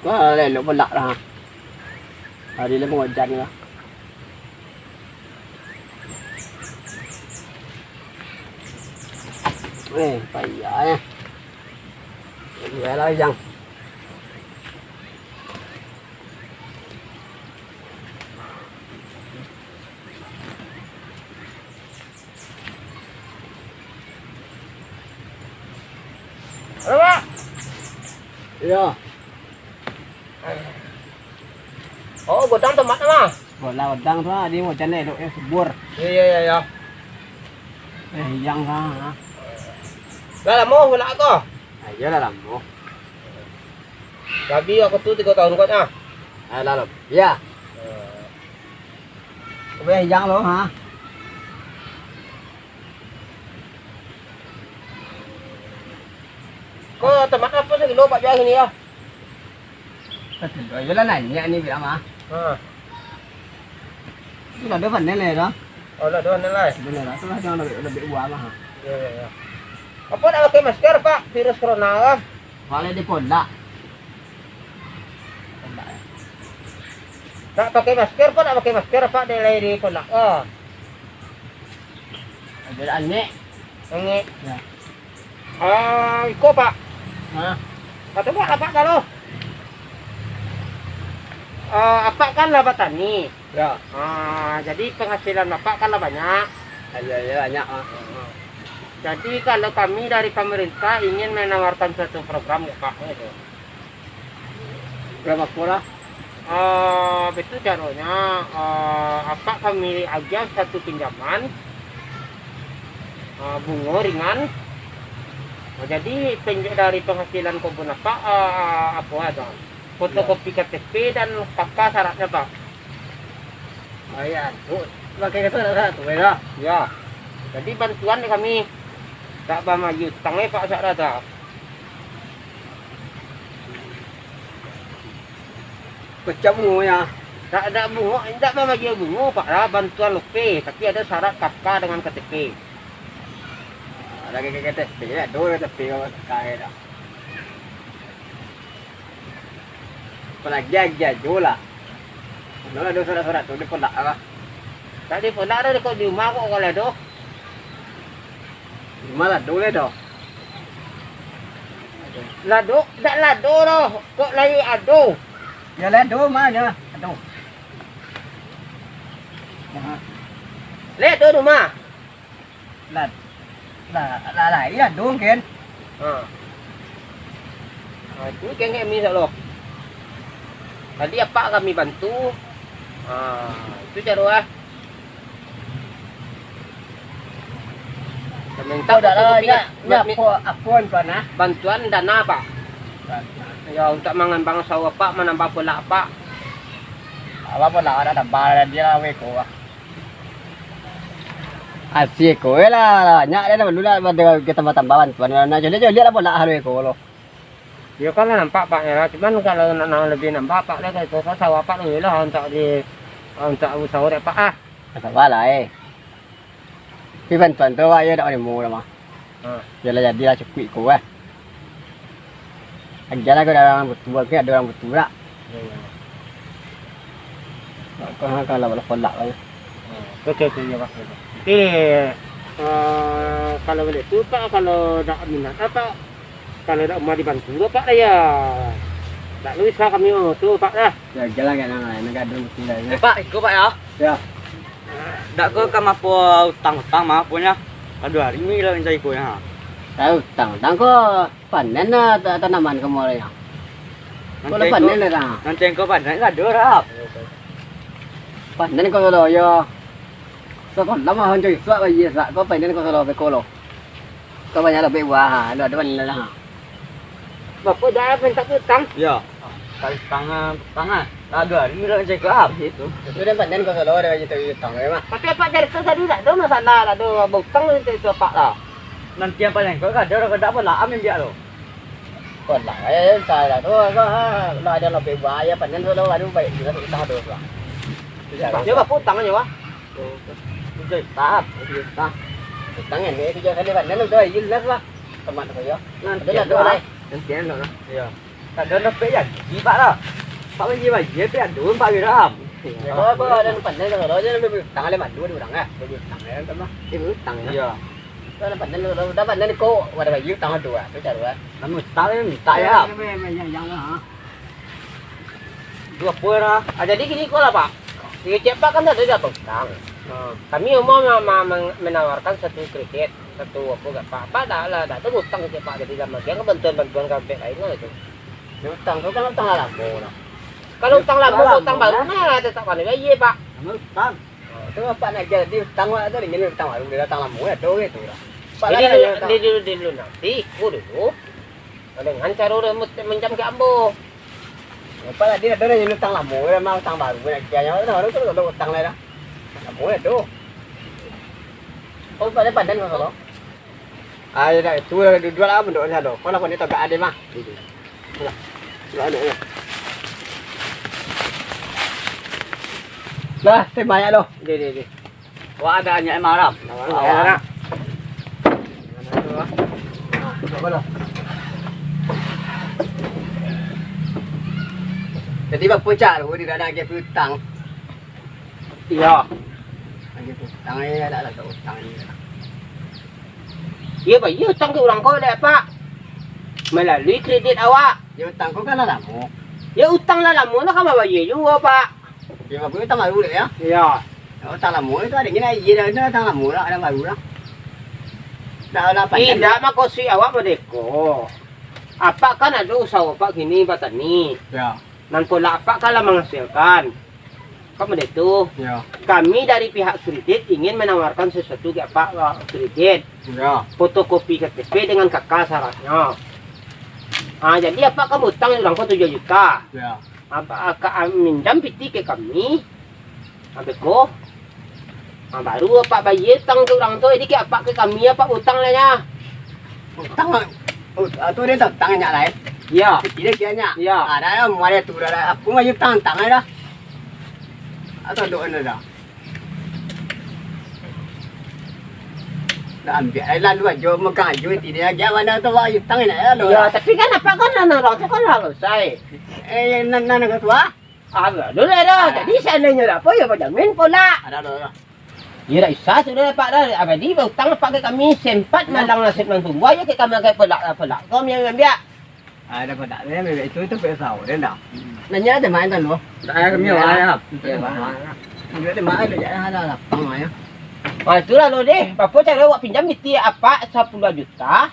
Có lên nó còn lạ ra hả? Đi lên một chân nữa. Ê, phải vậy nha. Vậy đó dân. Apa? Iya. Oh, godang tomat mah. Gọi là đang thôi, đi một chân này độ em subur. Iya. Yang ha hả? Lah lama pula kau. Iya là làm một. Gabi aku tu 3 tahun kau nya. Là làm. Iya. Về yang luôn hả? Kau tomat apa sekilo Pak jual sini ya? Rồi với lá này nhẹ như vậy mà. Tức là đứa phần này đó. Lah doan nilai. Bên này đó, tức là cho nó bị quá mà hả? Iya. Apa nak pakai masker Pak? Virus corona kan? Hóa lên đi cồn đã. Tak pakai masker Pak, nak pakai masker Pak nilai di kolak. Để ăn nhẹ. Ini. Ya. Iko Pak. Hả? Kata buat apa kalau? Apa kan lah petani. Ya. Jadi penghasilan Bapak kan lah banyak. Iya banyak ah. Jadi kalau kami dari pemerintah ingin menawarkan suatu program ya Pak itu. Berapa pula? Itu caranya apa kami aja satu pinjaman bunga ringan. Jadi dari penghasilan kebun Pak apa ada fotokopi KTP dan kakak syaratnya Pak. Oh iya, pakai itu ada tuh beda. Ya. Jadi bantuan kami tak maju tangnya Pak syaratnya. Kecap bunga. Tak ada bunga, tidak membagi bunga Pak lah, bantuan LP, tapi ada syarat kakak dengan KTP. Ada kayak KTP ya, dua KTP kalau kaya dah. Pelagi aja jola. Nó là đôi surat tuh di pulak apa? Tadi pula ada kok di rumah kok kalau ada. Malah dulu itu. Lado, tak lado loh, kok lagi ado. Ya lên dulu mah ya. Aduh. Lihat tu rumah. Là iya dulu kan. Itu keng kami loh. Tadi apa kami bantu? Itu cara Tahu dah lah ya. Ya apun pernah. bantuan dana Pak. Ya untuk mengembang sawah Pak, menambah pula Pak. Apa pun lah ada tambah dia lah weko. Asyik kowe lah. Nyak dia dulu lah kita tambah bantuan. Nah jadi lihat lah pula hal weko lo. Ya kan nampak Pak ya, cuman kalau nak lebih nampak Pak dah itu sawah Pak ni lah untuk usaha dia Pak ah. Apa lah Cái bantuan tu ai đã mua rồi mà. Giờ là đi là chụp quỷ của anh ra là cái đang một tuần cái đang một tuần đó. Còn là một phần lạ rồi. Oke ya Pak. Jadi kalau begitu Pak, kalau tak minat apa, kalau tak mau dibantu Pak ya, tak bisa kami tu Pak dah. Giờ jalan cái này nó ra đường một này. Pak, ikut Pak ya. Ya. Tak ke kamar po utang mah punya. Aduh, hari ini lah mencari kue ha. Tahu tang có panen tanaman kamu ya. Kalau panen lah. Nanti engkau panen lah dorap. Panen có rồi yo. Có còn lắm hơn chơi sợ bây giờ có panen có rồi về cô lo. Có bao nhiêu là bị quá hả? Rồi đó là hả? Bapak dah minta utang. Ya. Kali tangan. Aduh, hari ini lah mencari kue apa itu? Sudah panen có rồi rồi itu tang ấy mà. Tapi Pak dari tu tadi tak ada masalah, tak ada utang itu Pak lah. Nanti yang panen kau kan ada apa lah amin dia lo. Còn lại xài là thôi có loại đó là bị quá ya panen thôi đâu là đúng vậy thì nó ta được rồi. Dia Bapak utang aja Pak. Mencari tahap, Ta. Tang yang ni kerja kali panen tu izin lah. Teman tu ya. Nanti Ada ada dua lah. lai. Nanti ada lah. Ya. Tak ada nak payah. Gibak lah. Tak boleh gibak. Dia payah dulu Pak Wiram. Ya, apa ada pandai kalau dia lebih utang le mandu di orang ah. Lebih utang le kan mah. Dia utang ya. Ya. Kalau pandai lo dapat pandai ko, ada bagi utang dua, tu cara. Namun tak boleh minta ya. Yang lah. Dua pura. Jadi gini ko lah Pak. Di Cepak kan ada utang. Kami umum menawarkan satu kredit, satu apa gak apa-apa dah lah, dah tu utang ke Cepak jadi dalam bagian bantuan kabel lain lah itu. Utang tu kan utang lama lah. Kalau utang lama, utang baru nah tetap kan iya Pak. Namun tak. Tu apa nak jadi utang ada dengan utang baru dia datang lama ya tu gitu lah. Jadi dulu nanti, dulu. Dengan cara menjam ke ambo. Apa lah dia ada yang utang lama dia mau utang baru nak kianya orang tu ada utang lain dah. Lama ya tu. Oh pada padan kalau. Ah ya tu dua lah bentuk dia tu. Kalau ni tak ada mah. Lah. Tak ada ya. Lah, saya banyak doh. Di. Wah ada hanya marah. Nak. Apa doh? Jadi bak pucat tu dia ada ke hutang. Iya. Lagi hutang ni ada lah hutang ni. Iya Pak, iya utang ke orang kau dah Pak. Melalui kredit awak. Dia hutang kau kan lah lama. Ya utang lah lama nak kamu bayar juga Pak. Dia bak hutang baru dia ya. Iya. Hutang lama itu ada gini iya dah hutang lama lah ada baru lah. Dah lah panjang. Tidak makosi awak berdeko. Apa kan ada usaha Pak gini petani. Ya. Dan pola apa kalau menghasilkan. Kamu itu. Ya. Kami dari pihak kredit ingin menawarkan sesuatu ke Pak kredit. Ya. Fotokopi KTP dengan kakak syaratnya. Jadi apa kamu utang orang kau 7 juta. Ya. Apa minjam piti ke kami. Habis ko. Baru apa bayar utang ke orang tu. Jadi ke apa ke kami apa utang lainnya. Utang tu dia tak utang nak lain. Ya. Tidak kianya. Ya. Ada lah mana tu dah. Aku mah utang lah. Atau doa dah. Dah ambil lah dua jual makan jual tidak dia mana tu lah utang ni lah. Ya, tapi kan apa kan orang tu kan harus saya. Nana ketua. Dulu dah. Jadi seandainya apa ya berjamin pula. Ada. Ya dah isa sudah Pak dah. Abadi utang pakai kami sempat malang nasib mantumbuh ya ke kami pakai pelak. Kau yang ambil. Ada pada dia itu besar dia dah. Nanya ada main kan lo? Ada kami lah. Ya. Dia ada main dia ada lah. Pang ya. Itulah lo deh. Apa cara awak pinjam mesti apa 10 juta.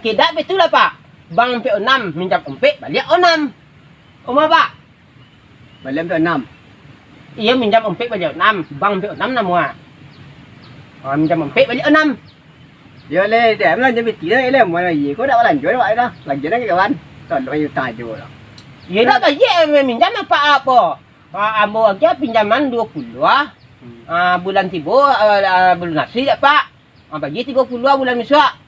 Kedak betul lah Pak. Bang P6 minjam empik balik 6. Oma Pak. Balik P6. Iya minjam empik balik 6. Bang P6 nama. Minjam empik balik 6. Dia le để là những vị trí đấy là mọi gì có đâu làm chuối vậy đó làm chuyện đó các bạn toàn bao nhiêu tài chùa đó Ya dah bayar minjam apa? Ambo aja pinjaman 20 bulan tiba bulan nasi tak Pak. Bagi 30 bulan miswa.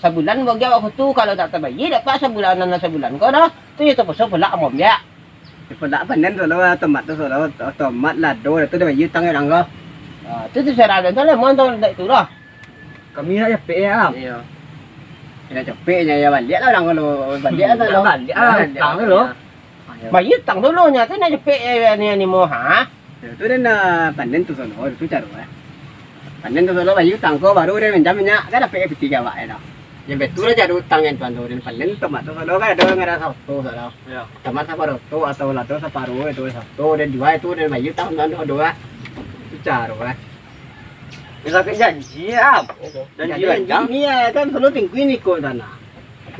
Sebulan bagi awak tu kalau tak terbayar dapat sebulan kau dah. Tu ya terpaksa pula amom ya. Pula apa nen rồi tomat là đô là tôi đã phải dư tăng cái đằng cơ. Tu saya dah dah mon tu itu dah. Kami nak capek ya. Iya. Kita capeknya ya balik lah đằng lo balik tu lo. Balik tang tu lo. Bayar tang dulu nya tu nak cepet ni mau ha. Tôi đến panen tu rồi tôi trả rồi. Panen tu rồi bayar tang ko baru dia minjamnya cái là phải tiga vậy đó. Yang betul aja ada utang yang tuan tu dan panen tomat tu kalau kan ada nggak ada satu salah. Tomat separuh tu atau lato separuh itu satu dan dua itu dan bayar tang tuan tu dua. Tôi trả rồi. Kita ke janji ya. Janji panjang. Ni kan selalu tinggi ni kau sana.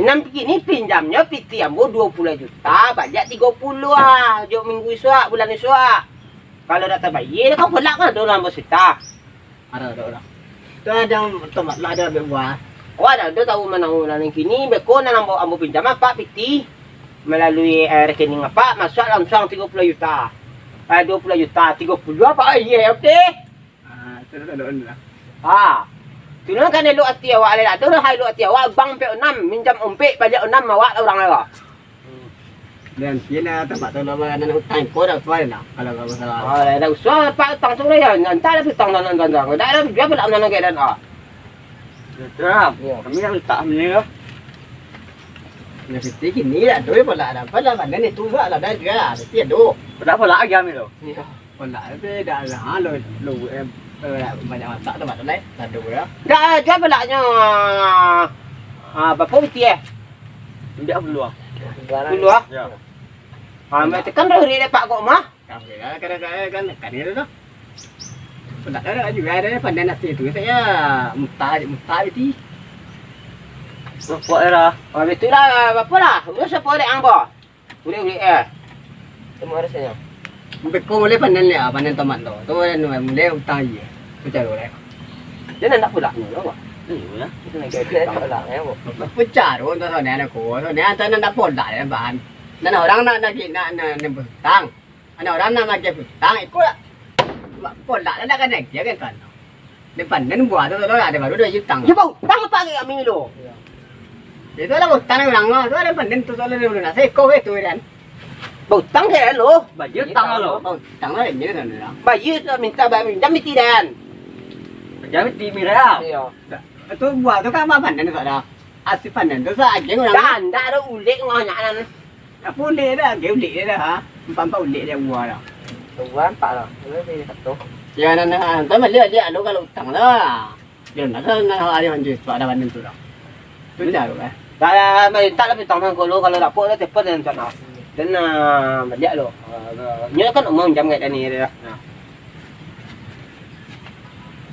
Nam ni pinjamnya piti ambo 20 juta, bayar 30 jok minggu iswa, bulan iswa. Kalau dah terbayar kau pelak kan dalam bersita. Ada. Tu ada tomat lah ada berbuah. Oh ada tahu mana yang kini beko nak ambo pinjam apa piti melalui rekening apa masuk langsung 30 juta. 20 juta, 30 apa iya update. Tunan kan lu ati awak le tu hai lu ati awak bang P6 minjam umpik balik 6 awak orang lewat. Dan sini tempat tu nama nak hutang kau dah tuai lah kalau kau salah. Dah usah pak tang tu ya nanti ada pitang dan. Dah dia pula nan keadaan Betul. Kami nak letak ni ke? Nah, piti kini lah, doi pula ada. Pala panen itu lah, ada juga lah. Piti ada. Pada pula aja milo. Pala itu dah lah, lo banyak masak tu macam ni, dah dua. Dah dia belaknya berapa piti Dia perlu. Dulu ah. Ya. Macam kan dah hari pak kok mah. Kadang-kadang kan itu tu. Pala ada juga ada panen nasi itu saya mutai itu. Apa era? Betul lah berapa lah. Lu siapa ada angbo? Boleh semua rasanya. Bekau mulai panen ni, panen tomat tu. Tu mulai utang je. Tu cara boleh. Dia nak pula ni apa? Iya ya. Itu nak kaya pula ni apa? Pecah tu tu ni aku. Tu ni antara nak pola ni bahan. Dan orang nak berhutang. Ada orang nak bagi hutang ikut pola nak kena dia kan. Ni panen buah tu ada baru dia hutang. Ya bau, tang apa ke kami lo? Itu lah hutang orang lah. Tu ada panen tu soalnya dia nak saya kau itu kan. Bau tang ke lo? Baju tang lo. Hutang lah ini kan. Bayi tu minta minta miti dan. Jangan tim mira. Iya. Tu buah tu kan apa panen tu ada. Asli panen tu saya aje orang. Dan dah ada ulik ngahnya nan. Apa ulik dah, dia ulik dah ha. Empat ulik dia buah dah. Tuan pak lah. Ini satu. Ya nah, tu malah dia lo kalau hutang lah. Dia nak ada manjus ada panen tu dah. Tu cara kan. Dah minta lah minta kalau dapat dah tepat dan sana. Dan balik lo. Nhớ kan umum jam ngày ni dah.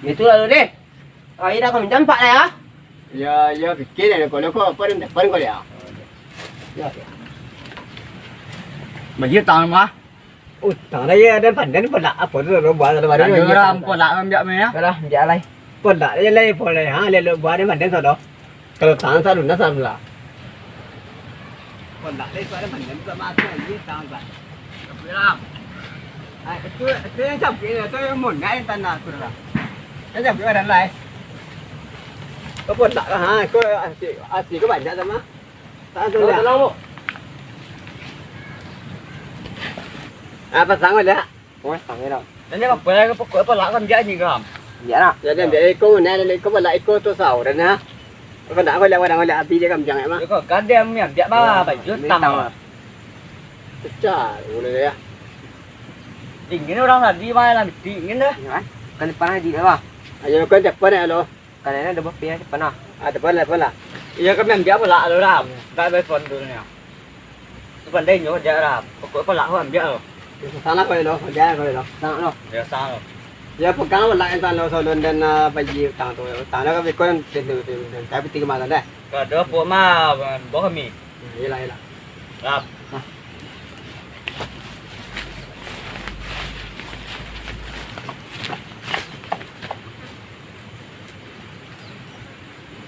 Itu lalu deh. Ini dah kau minta 4 lah ya. Ya fikir ni kalau kau pernah kau dia. Ya. Baju tang mah. Hutang dia ada panen pula apa tu lo buah tu baru. Ada orang pula ambil me ya. Dah dia lai. Pula dia lagi pula ha le buah dia panen tu dah. Kalau tang sa luna sa pula. Pula le suara panen sama tu ni tang sa. Bilang. Itu yang cap ini tu yang mun ngai tanah tu dah. Yang cap ada lai. Kau pula ha kau asli kau banyak sama. Tak tu dah. Tolong. Apa sangat dah? Oh, sangat dah. Dan dia apa ya pokok pula kan dia ni kam. Ya lah. Jadi dia ikut ni dia ikut pula ikut tu sahur dan ha. Kau nak kau lewat api dia kam jangan mah. Dia kau kadem ni dia bah baju tang. Pecah boleh ya. Ingin orang tadi mai lah mesti ingin dah. Kan depan di apa? Ayo kau depan ya lo. Kan ini ada berapa ya depan ah? Depan lah. Iya kan dia pula lo ram. Dah betul tu ni. Tu pandai nyo dia ram. Pokok pula kau ambil lo. Sana kau lo, jangan kau lo. Sang lo. Ya sang lo. Ya pegang pula yang sana lo solon dan baju tang tu. Tang lo kau ikut tentu. Tapi tiga malam dah. Kada pok mah boh kami. Iyalah. Rap.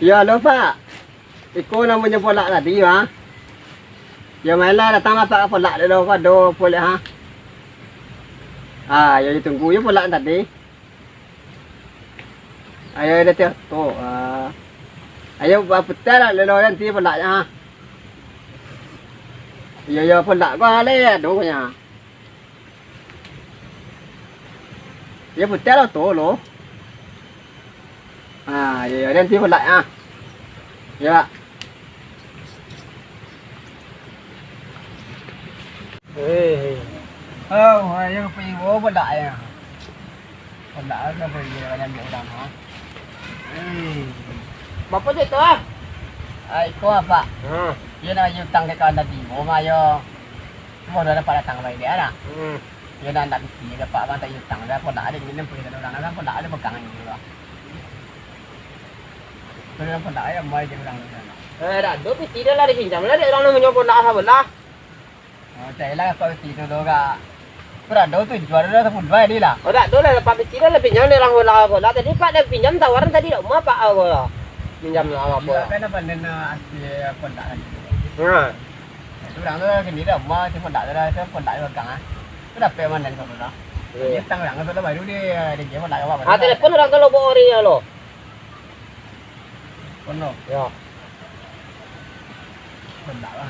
Ya lo Pak. Ikut namanya pula tadi ha. Ya mainlah datang apa pula dia lo kau do pula ha. Ya tunggu ya pula tadi. Ayo dah tu. Ayo putar lah lo nanti pula ha. Ya pula kau le do nya. Ya putar lah tu lo. Ya nanti pula ha. Ya. Ayo pergi bawa pula ya. Pula kan pergi orang ambil orang ha. Berapa je tu ah? Ikut apa? Dia nak hutang ke kawan tadi. Bawa ayo. Semua dah dapat datang baik dia dah. Dia dah nak mesti dapat abang tak hutang dah. Pula ada minum pergi dengan orang kan pula ada pegangan juga. Kalau pula ya mai je orang sana. Dah dua piti dah lah dipinjam lah dia orang nak menyokong lah sahabat. Cai lah kau tidur doga. Pura do tu jual dah pun dua ni lah. Oh dah dua lah lepas piti dah lah pinjam dia orang bola. Tadi Pak dah pinjam tawaran tadi dah rumah Pak bola. Pinjam lah apa. Kan apa nen asli pun tak ada. Ha. Orang tu kan dia rumah cuma tak ada tu pun tak ada pegang ah. Tu dah pay mana tu dah. Dia tang orang tu baru dia dia pun tak apa. Ah telefon orang kalau bawa ori ya lo. Kono. Ya. Pun tak lah.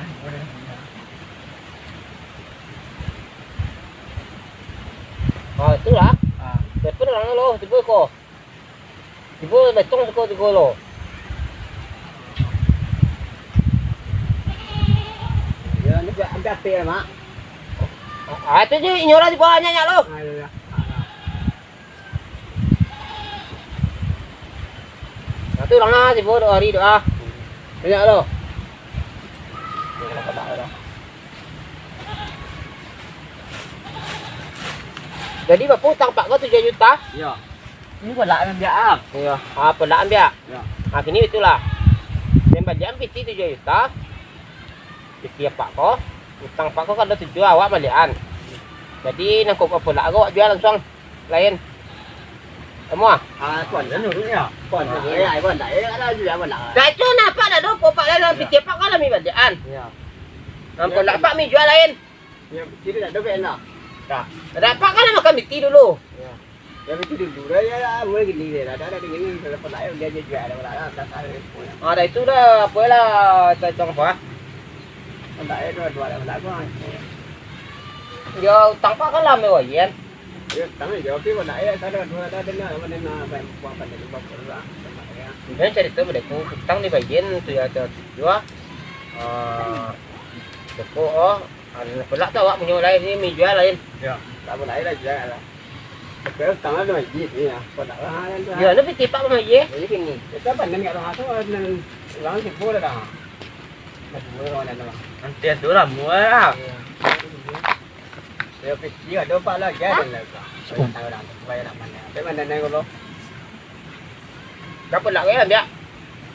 Itulah. Telefon orang lo tiba ko. Tiba betong ko lo. hati ya, Mak. Itu je nyora di bawahnya nya lo. Ayo ya. Nah, tu orang si bodoh hari doa. Banyak lo. Jadi bapak utang pak kau 7 juta. Ya. Ini buat lah dia am. Iya. Apa lah ambil? Ya. Nah, kini itulah. Dan bajam piti 7 juta. Piti pak kau. Utang pak kau kan ada 7 awak balikan. Jadi nak kau apa lah awak jual langsung. Lain. Semua. Còn rất nhiều nhỉ. Còn cái này còn đấy đã gì mà lạ. Dah itu napa dah tu pak lain piti pak kau lah mi balikan. Iya. Nampak lah pak mi jual lain. Ya, jadi ada ben lah. Dah. Dapat kan lah makan piti dulu. Ya. Ya itu dulu dah ya mulai gini deh. Ada gini kalau lain dia jual ada lah. Ah, dah itu dah apa lah cocok apa? Còn đấy rồi dua ada có. Yo utang pak kan lah mewah yen. Ya, tangan jauh ki còn đấy ada dua ada đến là bên bên qua phần để bọc ra. Dan cerita mereka utang di bagian tu ya jual. Toko oh, pelak tu awak punya lain ni mi jual lain. Ya. Đã còn đấy là jual là. Cái tangan nó gì thế nhỉ? Còn đã hai lên. Ya, ni piti pak mana ye? Jadi gini, kita pandang nggak orang asal orang sibuk dah dah. Macam orang ada lah. Nanti tu lah murah. Ya pergi ada pak lah jadi lah. Tahu dah, bayar nak mana? Tapi mana ni kalau Dapat lah ke dia?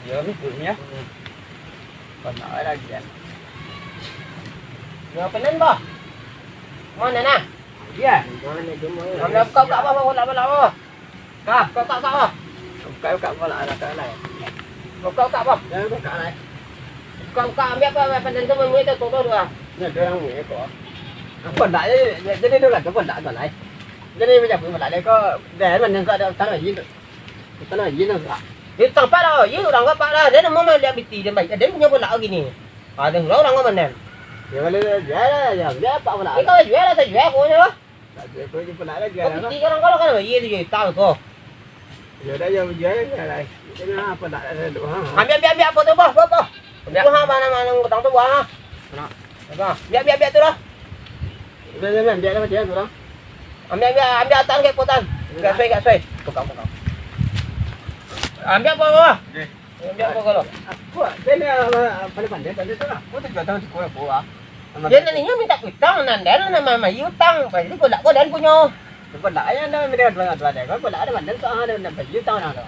Ya, betul còn ở đây gì? Ya penan bah. Mana nah? Iya. Mana ni cuma. Ambil kau kat apa kau apa apa? Kau kat apa? Cái cặp qua lại là cái này. Kau kat apa? Đây có cả này. Kau ambil apa penan tu menguit tu tu tu. Này tôi đang nghĩ có. Quần lại đây đâu là cái quần lại còn lại. Đây bây giờ quần lại đây có để mình đừng có đâu tao là gì được. Tao là gì đâu cả. Utang pak dah, you orang kau pak dah. Dia nak mana dia piti dia baik. Dia punya pelak gini. Ah, dah orang kau mana? Giờ lên giờ pak quần lại. Ni kau jual lah, saya jual kau ni lah. Tôi quần lại đây Kau giờ nó. piti orang kau kan ye tu je tahu kau. Giờ đây giờ này. Cái nó quần lại đây đủ ha. Ambil apa tu bah, bah. Ambil ha mana utang tu buah ha. Apa? Biar tu lah. Đây đây đây nó chết rồi đó. Ambil atan ke potan. Gas suai. Tukang. Ambil apa bah? Ambil apa kalau? Aku đây là pandai tu lah. Kau tu jual tahu kau apa ah. Dia nantinya minta utang nandan nama mai utang. Jadi kau nak kau dan punya. Quần lại nó mới được rồi để có quần lại nó mình đến có hai nên phải dưới tao nào rồi.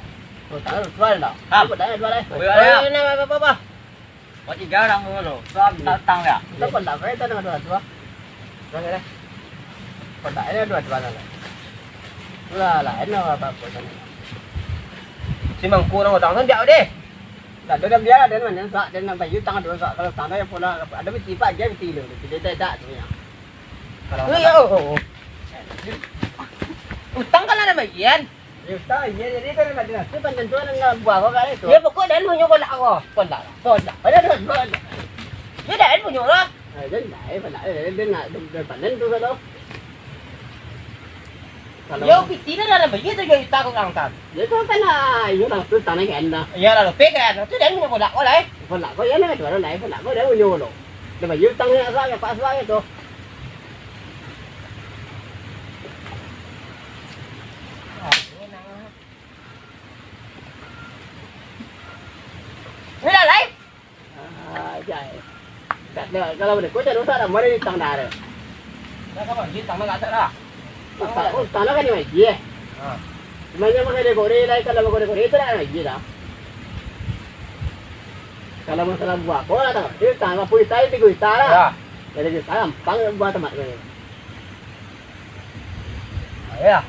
Rồi tao được quay rồi. Quần lại qua đây. Nama apa? Có 3 orang mua rồi. Sao tăng vậy? Tao quần lại với tao được rồi chưa? Rồi đây. Quần lại nó được rồi này. Là lại nó bà quần này. Si mangku orang utang tu dia deh. Là đứa đâm giá đến mình đến sợ đến là phải dưới tao được sợ kalau tao đây pula ada mesti pak dia mesti lu. Dia tak tu ya. Kalau utang kan ada bagian. Dia tak jadi kan ada. Tu pandai tu nak buat apa kali tu. Dia pokok dan punya kau nak kau. Kau tak. Ada tu. Dia dan punya lah. Đến lại phải lại đến là pandai tu sao. Yo piti dah dalam bagian tu jadi tak orang tan. Vậy có cái là yếu là tôi tao nói hẹn nè. Ya lah, pek kan. Tu dan punya kau nak kau lai. Phần lại có yếu nó cái này phần lại có để bao nhiêu rồi. Để mà yếu tăng ra cái phá cái tôi. Ni dah lai. Trời. Kalau mình có cho nó sao là mới đi tăng đà rồi. Dah kau bagi utang nak tak dah. Tăng nó cái này gì? Mà nhưng mà cái này có đi đây kalau có đi itu là gì đó. Kalau masalah buah, kau lah tahu. Dia tangan pui tay di gui tara. Ya. Jadi kita gampang buat tempat ini. Ya.